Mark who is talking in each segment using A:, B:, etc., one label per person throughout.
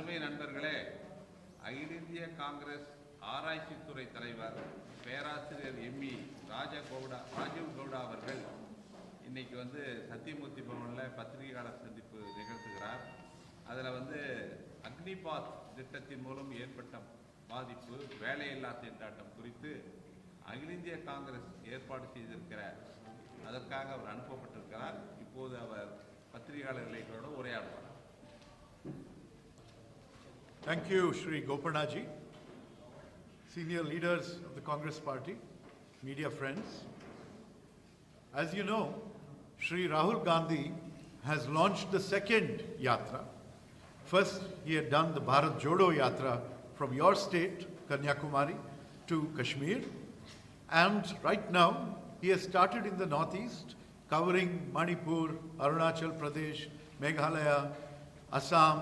A: அருமை நண்பர்களே, அகில இந்திய காங்கிரஸ் ஆராய்ச்சித்துறை தலைவர் பேராசிரியர் எம்இ ராஜீவ் கவுடா அவர்கள் இன்னைக்கு சத்தியமூர்த்தி பவனில் பத்திரிகையாளர் சந்திப்பு நிகழ்த்துகிறார். அதில் அக்னிபாத் திட்டத்தின் மூலம் ஏற்பட்ட பாதிப்பு, வேலையில்லா திண்டாட்டம் குறித்து அகில இந்திய காங்கிரஸ் ஏற்பாடு செய்திருக்கிற அதற்காக அவர் அனுப்பப்பட்டிருக்கிறார். இப்போது அவர் பத்திரிகையாளர்களோட உரையாடுவார்.
B: Thank you, Shri Gopanaji, senior leaders of the Congress Party, media friends. As you know, Shri Rahul Gandhi has launched the second Yatra. First, he had done the Bharat Jodo Yatra from your state, Kanyakumari, to Kashmir. And right now, he has started in the northeast, covering Manipur, Arunachal Pradesh, Meghalaya, Assam,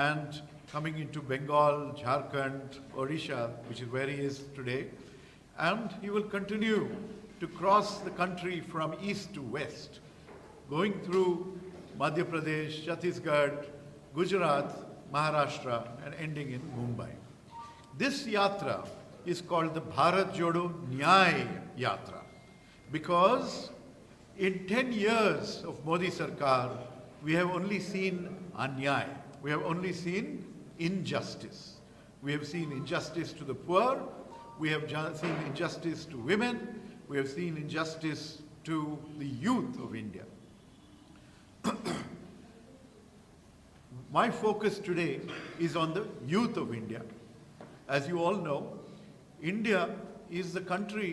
B: and coming into Bengal, Jharkhand, Odisha, which is where he is today. And he will continue to cross the country from east to west, going through Madhya Pradesh, Chhattisgarh, Gujarat, Maharashtra, and ending in Mumbai. This yatra is called the Bharat Jodo Nyay Yatra because in 10 years of Modi Sarkar, we have only seen Anyay. We have only seen injustice. We have seen injustice to the poor. We have seen injustice to women. We have seen injustice to the youth of India. My focus today is on the youth of India. As you all know, India is the country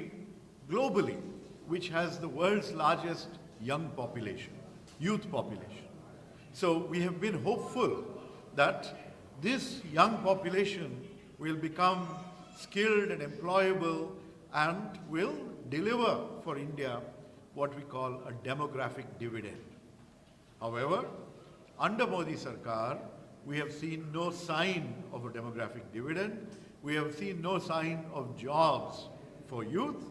B: globally which has the world's largest young population, youth population. So we have been hopeful that this young population will become skilled and employable and will deliver for India what we call a demographic dividend. However, under Modi Sarkar, we have seen no sign of a demographic dividend. We have seen no sign of jobs for youth.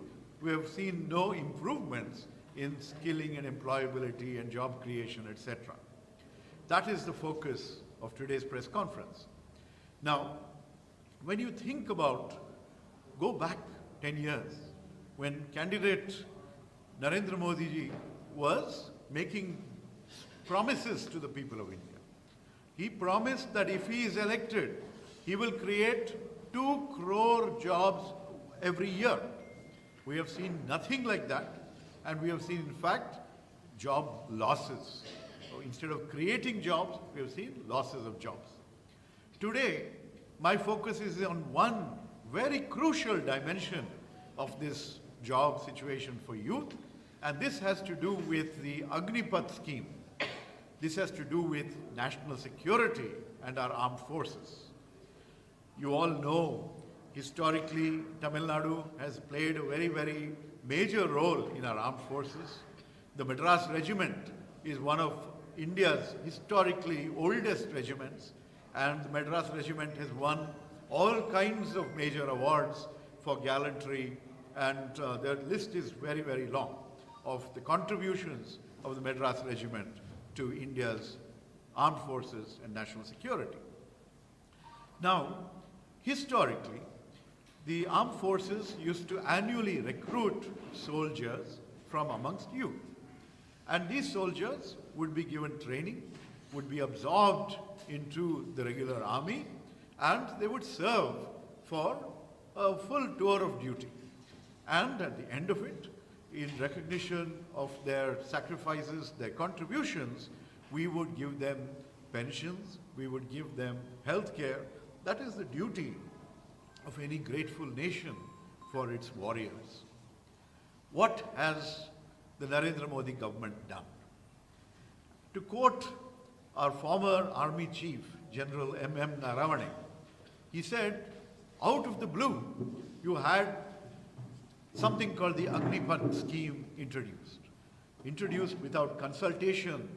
B: We have seen no improvements in skilling and employability and job creation, etc. That is the focus of today's press conference. Now, when you think about, go back 10 years, when candidate Narendra Modi ji was making promises to the people of India. He promised that if he is elected, he will create 2 crore jobs every year. We have seen nothing like that, and we have seen, in fact, job losses. So instead of creating jobs, we have seen losses of jobs. Today, my focus is on one very crucial dimension of this job situation for youth, and this has to do with the Agnipath scheme. This has to do with national security and our armed forces. You all know, historically, Tamil Nadu has played a very, very major role in our armed forces. The Madras Regiment is one of India's historically oldest regiments, and the Madras Regiment has won all kinds of major awards for gallantry, and their list is very, very long of the contributions of the Madras Regiment to India's armed forces and national security. Now, historically, the armed forces used to annually recruit soldiers from amongst youth. And these soldiers would be given training, would be absorbed into the regular army, and they would serve for a full tour of duty. And at the end of it, in recognition of their sacrifices, their contributions, we would give them pensions, we would give them health care. That is the duty of any grateful nation for its warriors. What has the Narendra Modi government done? To quote our former army chief, General M.M. Naravane, he said, out of the blue, you had something called the Agnipath scheme introduced without consultation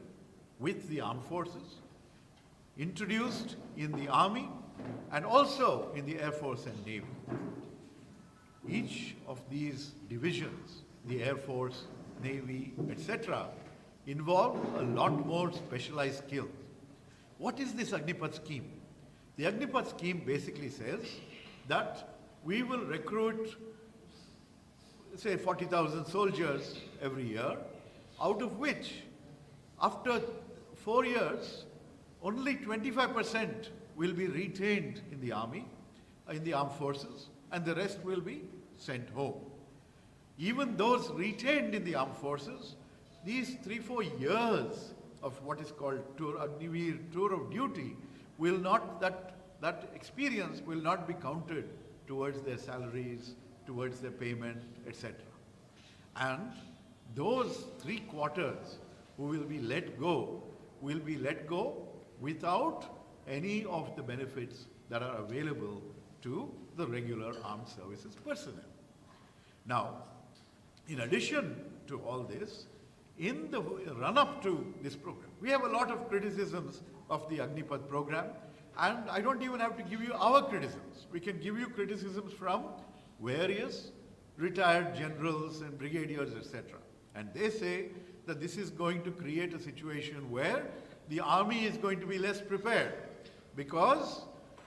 B: with the armed forces, introduced in the army and also in the Air Force and Navy. Each of these divisions, the Air Force, Navy, etc., involve a lot more specialized skills. What is this Agnipath scheme? The Agnipath scheme basically says that we will recruit, say, 40,000 soldiers every year, out of which, after 4 years, only 25% will be retained in the army, in the armed forces, and the rest will be sent home. Even those retained in the armed forces, these 3-4 years of what is called Agniveer tour of duty will not, that experience will not be counted towards their salaries, towards their payment, etc. And those 3/4 who will be let go without any of the benefits that are available to the regular armed services personnel. Now, in addition to all this, in the run-up to this program, we have a lot of criticisms of the Agnipath program, and I don't even have to give you our criticisms. We can give you criticisms from various retired generals and brigadiers, etc. And they say that this is going to create a situation where the army is going to be less prepared, because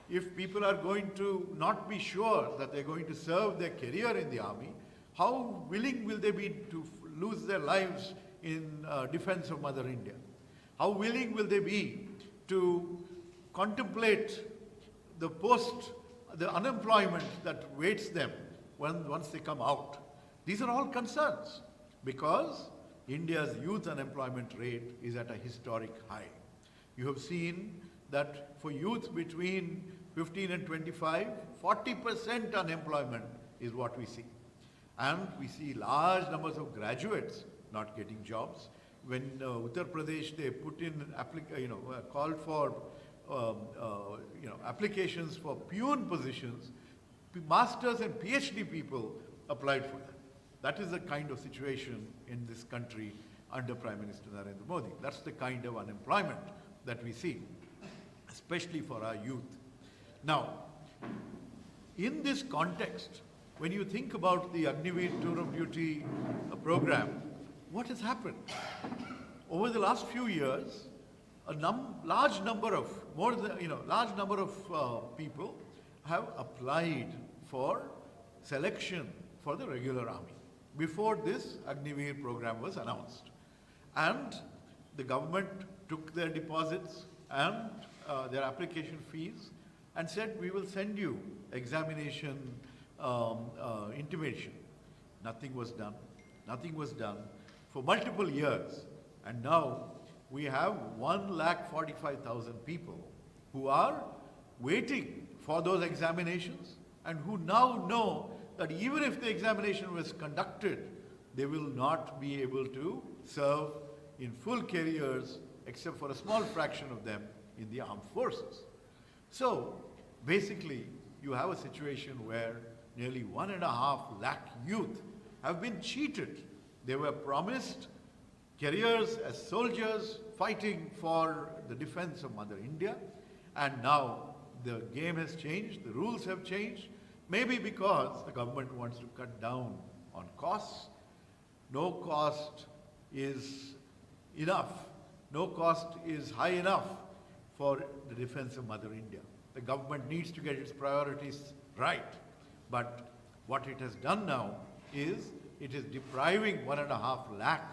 B: if people are going to not be sure that they're going to serve their career in the army, how willing will they be to lose their lives in defense of Mother India? How willing will they be to contemplate the unemployment that waits them once they come out? These are all concerns, because India's youth unemployment rate is at a historic high. You have seen that for youth between 15 and 25, 40% unemployment is what we see. And we see large numbers of graduates not getting jobs. When Uttar Pradesh, they put in, called for applications for peon positions, masters and PhD people applied for that. That is the kind of situation in this country under Prime Minister Narendra Modi. That's the kind of unemployment that we see, especially for our youth. Now, in this context, when you think about the Agniveer Tour of Duty program, what has happened? Over the last few years, a large number of people have applied for selection for the regular army before this Agniveer program was announced. And the government took their deposits and their application fees and said, we will send you examination intimation. Nothing was done. Nothing was done for multiple years. And now we have 1,45,000 people who are waiting for those examinations and who now know that even if the examination was conducted, they will not be able to serve in full careers except for a small fraction of them in the armed forces. So basically, you have a situation where nearly 1.5 lakh youth have been cheated. They were promised careers as soldiers fighting for the defense of Mother India, and now the game has changed, the rules have changed, maybe because the government wants to cut down on costs. No cost is enough. No cost is high enough for the defense of Mother India. The government needs to get its priorities right. But what it has done now is it is depriving 1.5 lakh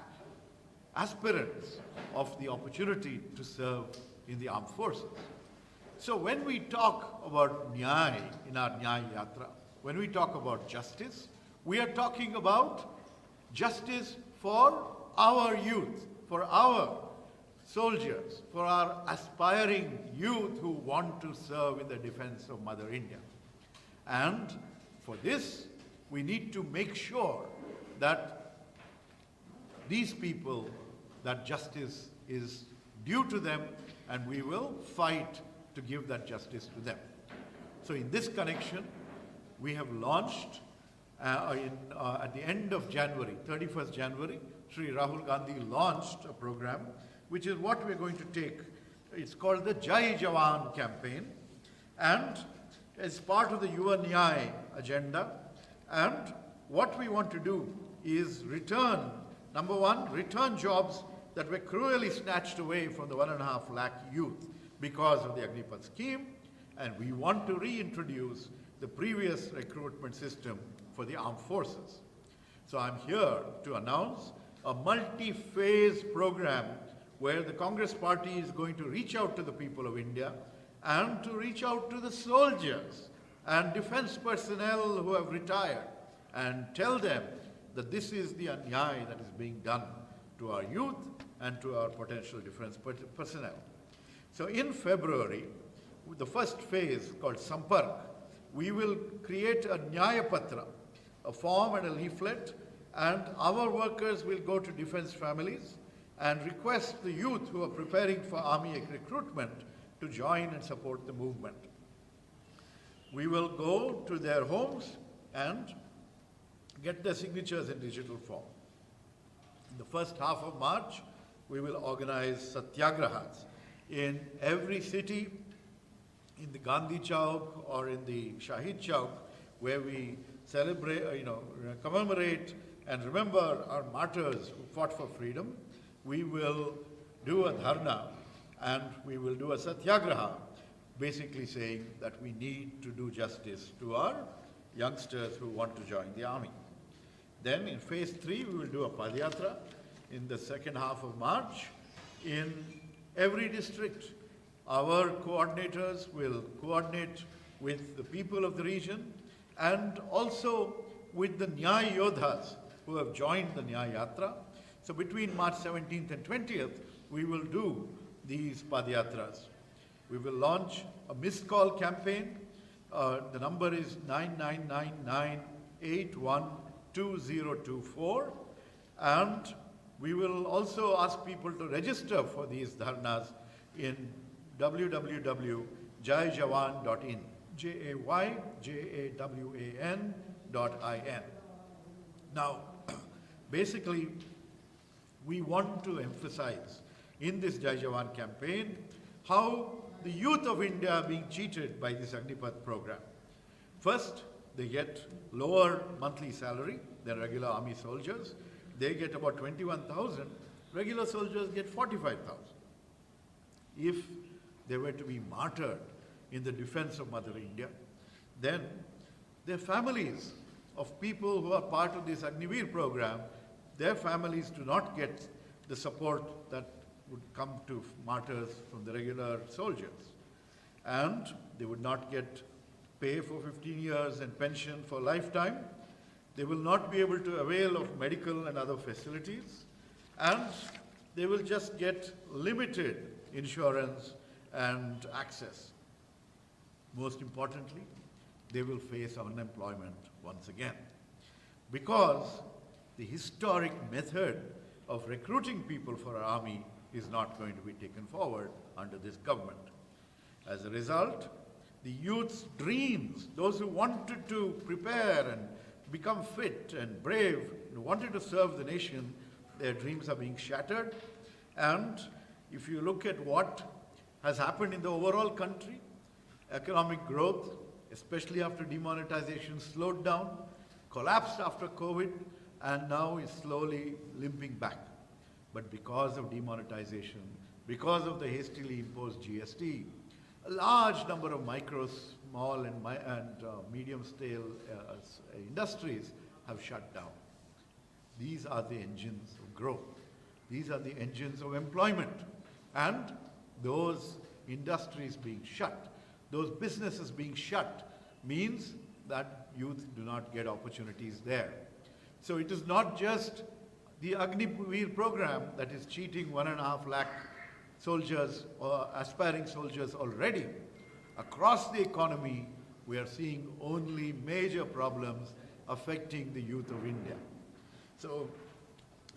B: aspirants of the opportunity to serve in the armed forces. So when we talk about Nyay in our Nyay Yatra, when we talk about justice, we are talking about justice for our youth, for our soldiers, for our aspiring youth who want to serve in the defense of Mother India. And for this, we need to make sure that these people, that justice is due to them, and we will fight to give that justice to them. So in this connection, we have launched at the end of January, 31st January, Shri Rahul Gandhi launched a program, which is what we're going to take. It's called the Jai Jawan campaign, and as part of the Virudh Nyay agenda. And what we want to do is return, number one, return jobs that were cruelly snatched away from the 1.5 lakh youth because of the Agnipath scheme. and we want to reintroduce the previous recruitment system for the armed forces. So I'm here to announce a multi-phase program where the Congress Party is going to reach out to the people of India and to reach out to the soldiers and defense personnel who have retired and tell them that this is the anyay that is being done to our youth and to our potential defense personnel. So in February, the first phase called Sampark, we will create a Nyaya Patra, a form and a leaflet, and our workers will go to defense families and request the youth who are preparing for army recruitment to join and support the movement. We will go to their homes and get their signatures in digital form. In the first half of March, we will organize satyagrahas in every city, in the Gandhi Chowk or in the Shahid Chowk, where we celebrate, commemorate and remember our martyrs who fought for freedom. We will do a dharna and we will do a satyagraha, basically saying that we need to do justice to our youngsters who want to join the army. Then in phase 3, we will do a padayatra in the second half of March. In every district, our coordinators will coordinate with the people of the region and also with the Nyay Yodhas who have joined the Nyay Yatra. So between March 17th and 20th, we will do these padayatras. We will launch a missed call campaign. The number is 9999812024, and we will also ask people to register for these dharnas in www.jayjawan.in, JAYJAWAN.in. Now, basically, we want to emphasize in this Jai Jawan campaign how the youth of India are being cheated by this Agnipath program. First, they get lower monthly salary than regular army soldiers. They get about 21,000. Regular soldiers get 45,000. If they were to be martyred in the defense of Mother India, then their families of people who are part of this Agnivir program, their families do not get the support that would come to martyrs from the regular soldiers. And they would not get pay for 15 years and pension for lifetime. They will not be able to avail of medical and other facilities. And they will just get limited insurance and access. Most importantly, they will face unemployment once again, because the historic method of recruiting people for our army is not going to be taken forward under this government. As a result, the youth's dreams, those who wanted to prepare and become fit and brave, and wanted to serve the nation, their dreams are being shattered. And if you look at what has happened in the overall country, economic growth, especially after demonetization, slowed down, collapsed after COVID, and now is slowly limping back. But because of demonetization, because of the hastily imposed GST, a large number of micro, small, and medium-scale industries have shut down. These are the engines of growth. These are the engines of employment. And those industries being shut, those businesses being shut, means that youth do not get opportunities there. So it is not just the Agnivir program that is cheating 1.5 lakh soldiers or aspiring soldiers already. Across the economy, we are seeing only major problems affecting the youth of India. So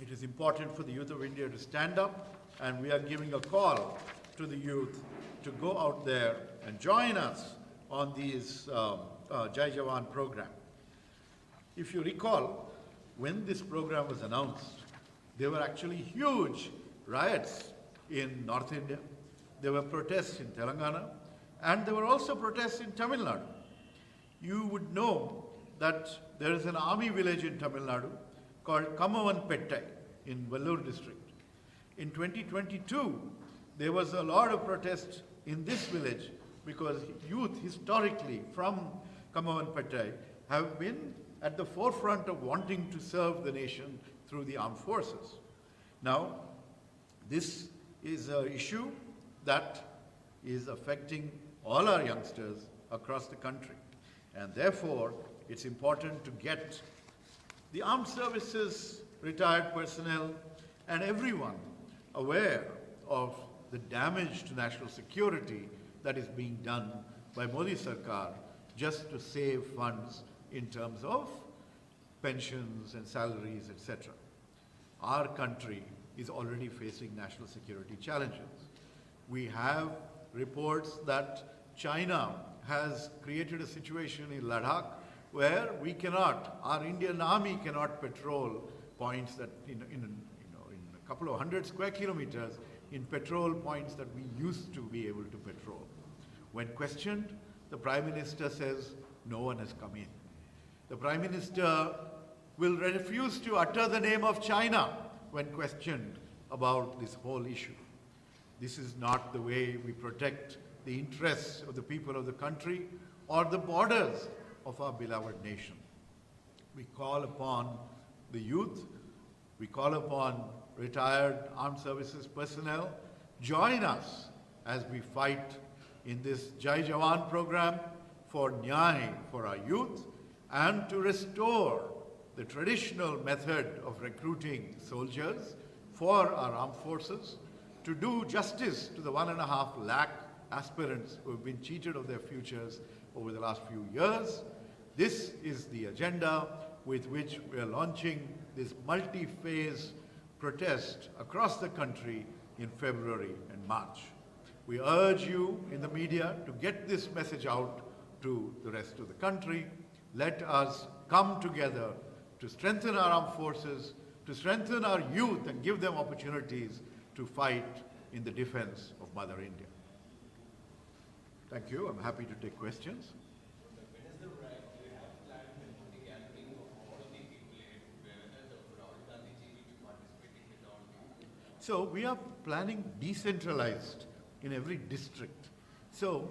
B: it is important for the youth of India to stand up, and we are giving a call to the youth to go out there and join us on these Jai Jawan program. If you recall, when this program was announced, there were actually huge riots in North India. There were protests in Telangana, and there were also protests in Tamil Nadu. You would know that there is an army village in Tamil Nadu called Kamavanpettai in Vellore district. In 2022, there was a lot of protest in this village because youth historically from Kamavanpattai have been at the forefront of wanting to serve the nation through the armed forces. Now, this is an issue that is affecting all our youngsters across the country. And therefore, it's important to get the armed services, retired personnel, and everyone aware of the damage to national security that is being done by Modi Sarkar just to save funds in terms of pensions and salaries, etc. Our country is already facing national security challenges. We have reports that China has created a situation in Ladakh where we cannot, our Indian army cannot patrol points that in a couple of 100 square kilometers in patrol points that we used to be able to patrol. When questioned, the Prime Minister says no one has come in. The Prime Minister will refuse to utter the name of China when questioned about this whole issue. This is not the way we protect the interests of the people of the country or the borders of our beloved nation. We call upon the youth, we call upon retired armed services personnel, join us as we fight in this Jai Jawan program for Nyay for our youth and to restore the traditional method of recruiting soldiers for our armed forces, to do justice to the 1.5 lakh aspirants who have been cheated of their futures over the last few years. This is the agenda with which we are launching this multi-phase protest across the country in February and March. We urge you in the media to get this message out to the rest of the country. Let us come together to strengthen our armed forces, to strengthen our youth and give them opportunities to fight in the defense of Mother India. Thank you. I'm happy to take questions. So we are planning decentralized in every district. So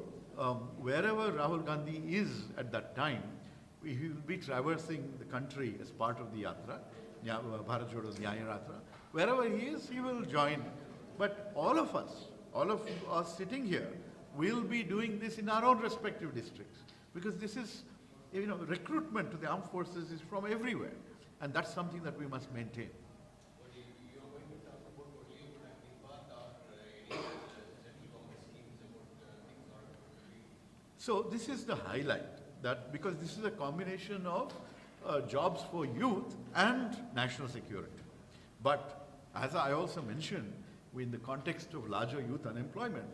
B: wherever Rahul Gandhi is at that time, he will be traversing the country as part of the Yatra, Bharat Jodo's Nyay Yatra. Wherever he is, he will join. But all of us sitting here, will be doing this in our own respective districts. Because this is, recruitment to the armed forces is from everywhere. And that's something that we must maintain. So this is the highlight, that because this is a combination of jobs for youth and national security. But as I also mentioned, in the context of larger youth unemployment,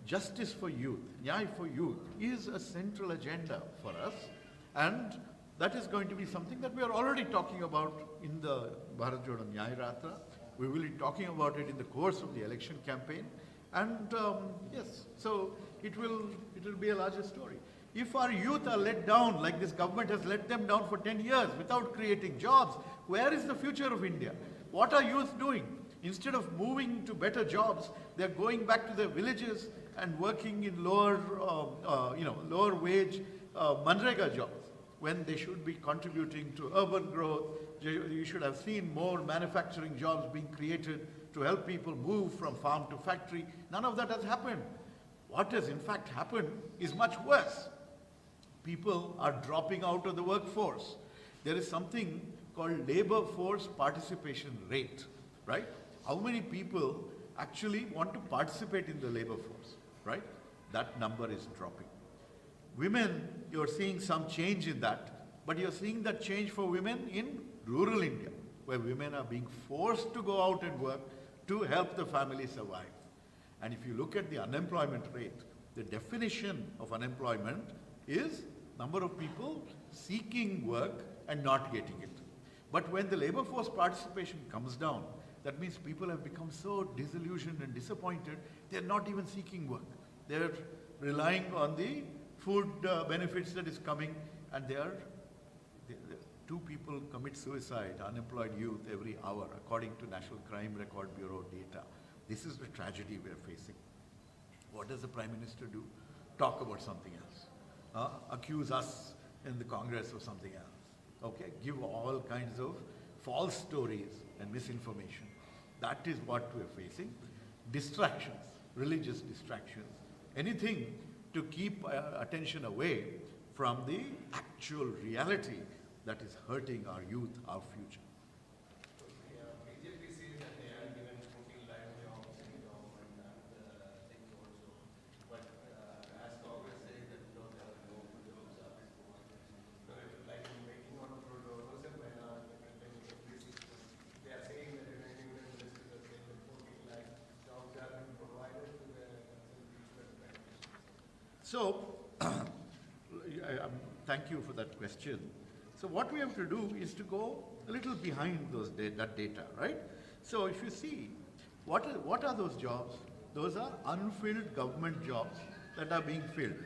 B: justice for youth, Nyay for youth is a central agenda for us, and that is going to be something that we are already talking about in the Bharat Jodo Nyay Yatra. We will be talking about it in the course of the election campaign. And yes, so it will be a larger story. If our youth are let down, like this government has let them down for 10 years without creating jobs, where is the future of India? What are youth doing? Instead of moving to better jobs, they're going back to their villages and working in lower wage Manrega jobs, when they should be contributing to urban growth. You should have seen more manufacturing jobs being created to help people move from farm to factory. None of that has happened. What has in fact happened is much worse. People are dropping out of the workforce. There is something called labor force participation rate, right? How many people actually want to participate in the labor force, right? That number is dropping. Women, you're seeing some change in that, but you're seeing that change for women in rural India, where women are being forced to go out and work to help the family survive. And if you look at the unemployment rate, the definition of unemployment is number of people seeking work and not getting it. But when the labor force participation comes down, that means people have become so disillusioned and disappointed, they're not even seeking work. They're relying on the food benefits that is coming, and two people commit suicide, unemployed youth, every hour, according to National Crime Record Bureau data. This is the tragedy we are facing. What does the Prime Minister do? talk about something else, accuse us in the Congress of something else, okay? Give all kinds of false stories and misinformation. That is what we're facing. Distractions, religious distractions, anything to keep attention away from the actual reality that is hurting our youth, our future.
C: BJP says that they have given 14 lakh jobs in government and things also. But as Congress says that there are no jobs. Like making on the road, they are saying that the revenue ministers are saying that 14 lakh jobs have been provided to the
B: So, thank you for that question. So what we have to do is to go a little behind that data, right? So if you see, what are those jobs? Those are unfilled government jobs that are being filled.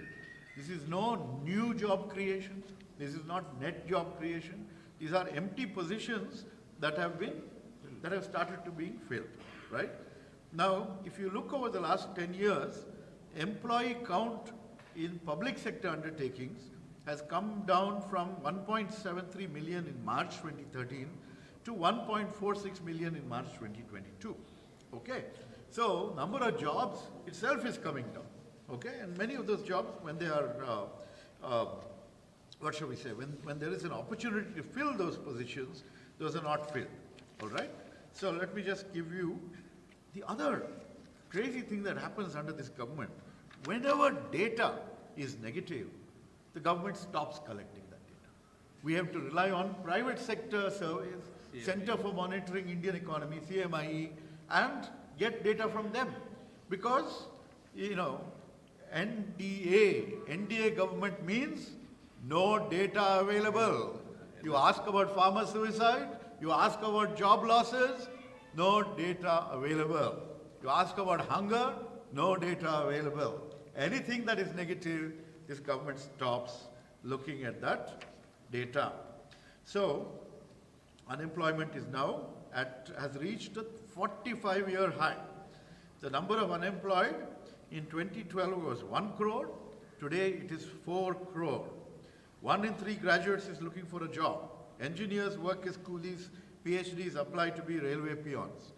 B: This is no new job creation. This is not net job creation. These are empty positions that have started to being filled, right? Now, if you look over the last 10 years, employee count in public sector undertakings has come down from 1.73 million in March 2013 to 1.46 million in March 2022. Okay, so number of jobs itself is coming down. Okay, and many of those jobs, when they are, what shall we say, when there is an opportunity to fill those positions, those are not filled. All right. So let me just give you the other crazy thing that happens under this government. Whenever data is negative, the government stops collecting that data. We have to rely on private sector surveys, Center for Monitoring Indian Economy, CMIE, and get data from them. Because, you know, NDA government means no data available. You ask about farmer suicide, you ask about job losses, no data available. You ask about hunger, no data available. Anything that is negative, this government stops looking at that data. So, unemployment is now has reached a 45-year high. The number of unemployed in 2012 was 1 crore. Today it is 4 crore. 1 in 3 graduates is looking for a job. Engineers work as coolies. PhDs apply to be railway peons.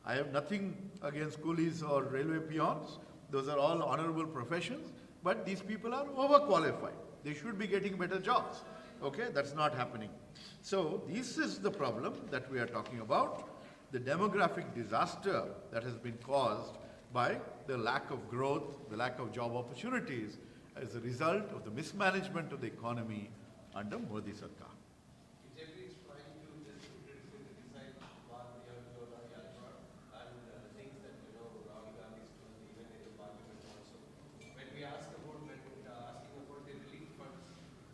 B: I have nothing against coolies or railway peons. Those are all honorable professions. But these people are overqualified. They should be getting better jobs. Okay, that's not happening. So this is the problem that we are talking about, the demographic disaster that has been caused by the lack of growth, the lack of job opportunities as a result of the mismanagement of the economy under Modi Sarkar.
C: BJP is trying to just criticize what the and things that, you know, Rahul Gandhi is doing even in the parliament also. When we ask about, asking about the relief funds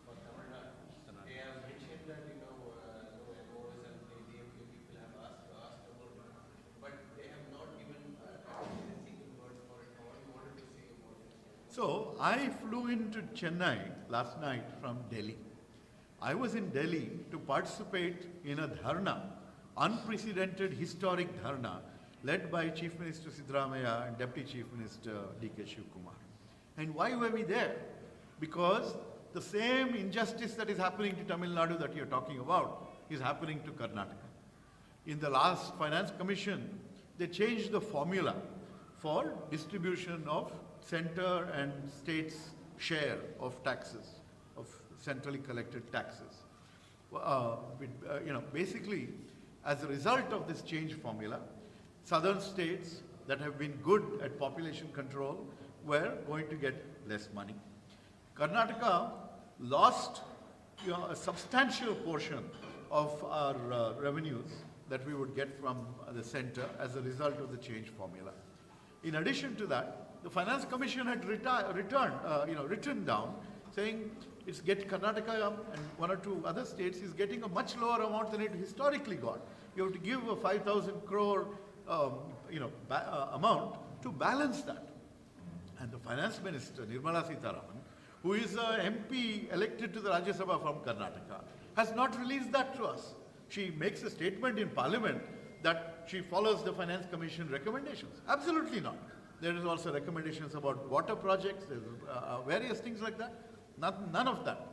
C: for Tamil Nadu, they have mentioned that, you know, no MOs and the DMK people have asked about it, but they have not given a single word for it. What you wanted to say about it?
B: So I flew into Chennai last night from Delhi. I was in Delhi to participate in a dharna, unprecedented historic dharna, led by Chief Minister Siddaramaiah and Deputy Chief Minister D.K. Shivkumar. And why were we there? Because the same injustice that is happening to Tamil Nadu that you're talking about is happening to Karnataka. In the last Finance Commission, they changed the formula for distribution of center and states' share of taxes, of centrally collected taxes. Basically, as a result of this change formula, southern states that have been good at population control were going to get less money. Karnataka lost a substantial portion of our revenues that we would get from the center as a result of the change formula. In addition to that, the Finance Commission had written down saying it's Karnataka and 1 or 2 other states is getting a much lower amount than it historically got. You have to give a 5,000 crore amount to balance that. And the Finance Minister, Nirmala Sitharaman, who is an MP elected to the Rajya Sabha from Karnataka, has not released that to us. She makes a statement in Parliament that she follows the Finance Commission recommendations. Absolutely not. There is also recommendations about water projects, various things like that. None of that.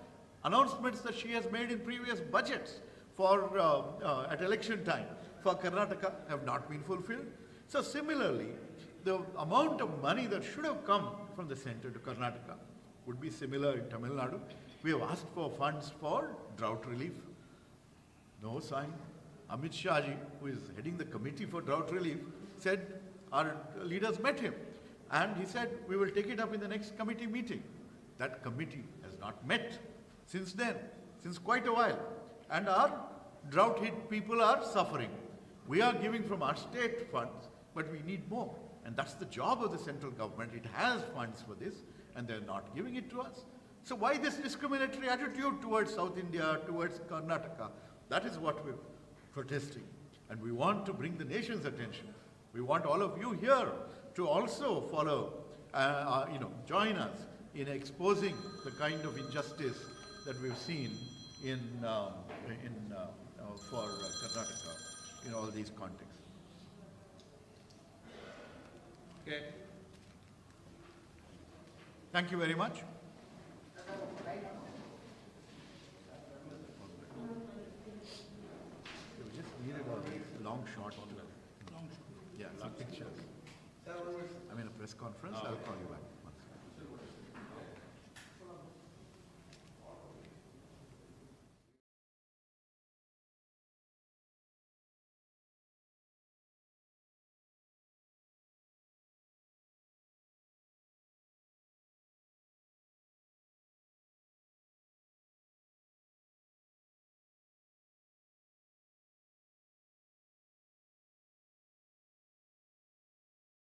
B: Announcements that she has made in previous budgets for at election time for Karnataka have not been fulfilled. So similarly, the amount of money that should have come from the center to Karnataka would be similar in Tamil Nadu. We have asked for funds for drought relief. No sign. Amit Shah ji, who is heading the committee for drought relief, said our leaders met him and he said we will take it up in the next committee meeting. That committee has not met since then, since quite a while. And our drought hit people are suffering. We are giving from our state funds, but we need more. And that's the job of the central government. It has funds for this and they're not giving it to us. So why this discriminatory attitude towards South India, towards Karnataka? That is what we're protesting. And we want to bring the nation's attention. We want all of you here to also follow, join us in exposing the kind of injustice that we've seen for Karnataka in all these contexts.
A: Okay.
B: Thank you very much. We just needed a long shot. Long shot. Yeah, some pictures. I'm in a press conference. I'll call you back.